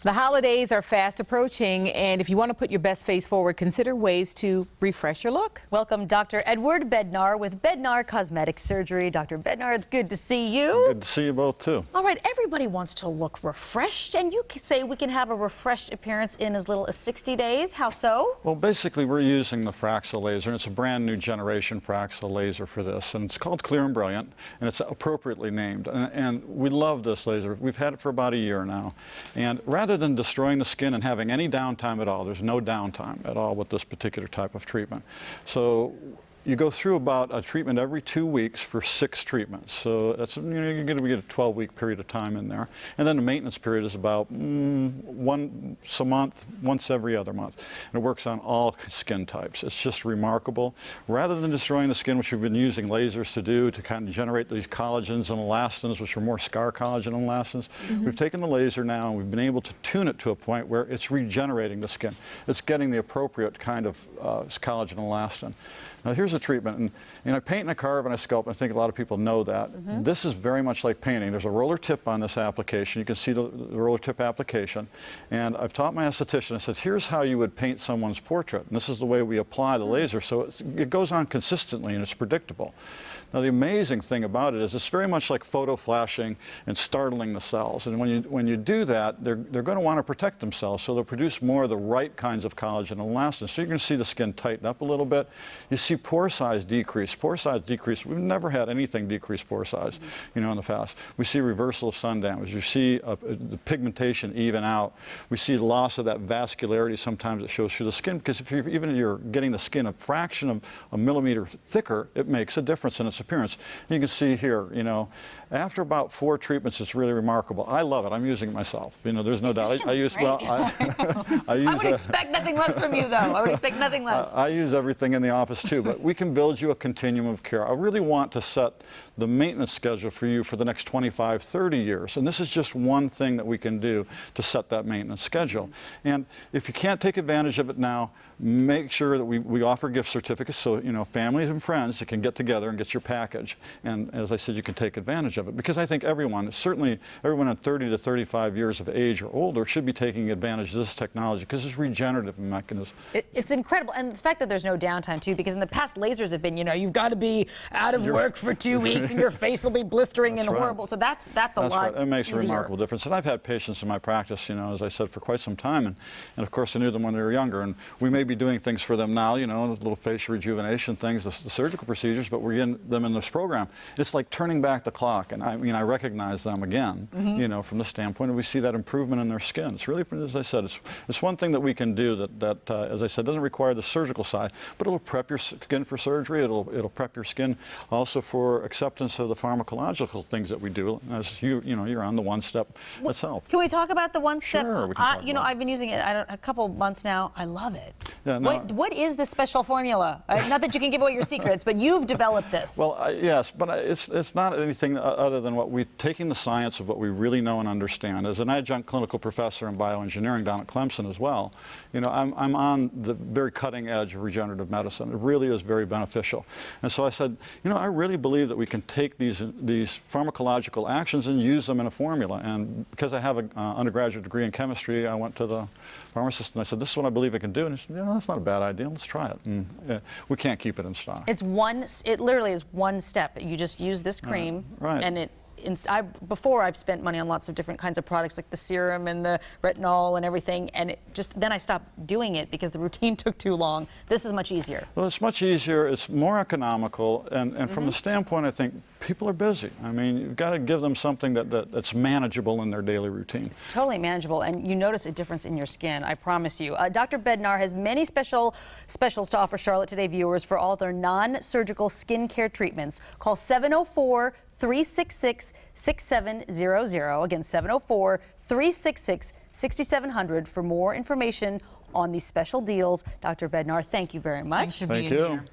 The holidays are fast approaching, and if you want to put your best face forward, consider ways to refresh your look. Welcome Dr. Edward Bednar with Bednar Cosmetic Surgery. Dr. Bednar, it's good to see you. Good to see you both, too. All right, everybody wants to look refreshed, and you say we can have a refreshed appearance in as little as 60 days. How so? Well, basically, we're using the Fraxel laser, and it's a brand new generation Fraxel laser for this, and it's called Clear and Brilliant, and it's appropriately named. And we love this laser. We've had it for about a year now, and rather than destroying the skin and having any downtime at all, there's no downtime at all with this particular type of treatment. So you go through about a treatment every 2 weeks for 6 treatments. So that's, you're going to get a 12-week period of time in there. And then the maintenance period is about once a month, once every other month. And it works on all skin types. It's just remarkable. Rather than destroying the skin, which we've been using lasers to do to kind of generate these collagens and elastins, which are more scar collagen and elastins, we've taken the laser now and we've been able to tune it to a point where it's regenerating the skin. It's getting the appropriate kind of collagen and elastin. Now here's a treatment, and I paint and I carve and I sculpt, and I think a lot of people know that. This is very much like painting. There's a roller tip on this application. You can see the roller tip application, and I've taught my esthetician, I said, here's how you would paint someone's portrait, and this is the way we apply the laser, so it goes on consistently and it's predictable. Now the amazing thing about it is it's very much like photo flashing and startling the cells, and when you do that, they're going to want to protect themselves, so they'll produce more of the right kinds of collagen and elastin. So you're going to see the skin tighten up a little bit. You see pore size decrease. Pore size decrease. We've never had anything decrease pore size, in the past. We see reversal of sun damage. You see the pigmentation even out. We see loss of that vascularity sometimes that shows through the skin, because if you're getting the skin a fraction of a millimeter thicker, it makes a difference in its appearance. You can see here, after about 4 treatments, it's really remarkable. I love it. I'm using it myself. There's no doubt. I use, well, I would expect nothing less from you, though. I would expect nothing less. I use everything in the office, too, but we can build you a continuum of care. I really want to set the maintenance schedule for you for the next 25, 30 years, and this is just one thing that we can do to set that maintenance schedule. And if you can't take advantage of it now, make sure that we offer gift certificates, so families and friends that can get together and get your package, and as I said, you can take advantage of it, because I think everyone, certainly everyone at 30 to 35 years of age or older, should be taking advantage of this technology, because it's regenerative mechanism. It's incredible, and the fact that there's no downtime too, because in the past lasers have been, you've got to be out of work for 2 weeks and your face will be blistering and horrible. So that's a lot. It makes easier. a remarkable difference. And I've had patients in my practice, as I said, for quite some time, and of course I knew them when they were younger, and we may be doing things for them now, little facial rejuvenation things, the surgical procedures, but we're getting them in this program. It's like turning back the clock, and I recognize them again, from the standpoint, and we see that improvement in their skin. It's really, as I said, it's one thing that we can do that as I said, doesn't require the surgical side, but it'll prep your skin for surgery. It'll prep your skin also for acceptance of the pharmacological things that we do, as you're on the one step itself. Can we talk about the one step? Sure, we can talk about I've been using it a couple months now. I love it. Yeah, what is this special formula? Not that you can give away your secrets, but you've developed this. Well, yes, but it's not anything other than what we're taking the science of what we really know and understand. As an adjunct clinical professor in bioengineering down at Clemson as well, I'm on the very cutting edge of regenerative medicine. It really is very beneficial. And so I said, I really believe that we can take these pharmacological actions and use them in a formula. And because I have an undergraduate degree in chemistry, I went to the pharmacist and I said, this is what I believe I can do. And he said, that's not a bad idea. Let's try it. And we can't keep it in stock. It literally is one step. You just use this cream, and before I've spent money on lots of different kinds of products like the serum and the retinol and everything, and then I stopped doing it because the routine took too long. This is much easier. Well, it's much easier, it's more economical, and from the standpoint, I think people are busy. I mean, you've got to give them something that's manageable in their daily routine. It's totally manageable, and you notice a difference in your skin, I promise you. Dr. Bednar has many specials to offer Charlotte Today viewers for all their non-surgical skincare treatments. Call 704-366-6700. Again, 704-366-6700 for more information on these special deals. Dr. Bednar, thank you very much. Thanks for being here.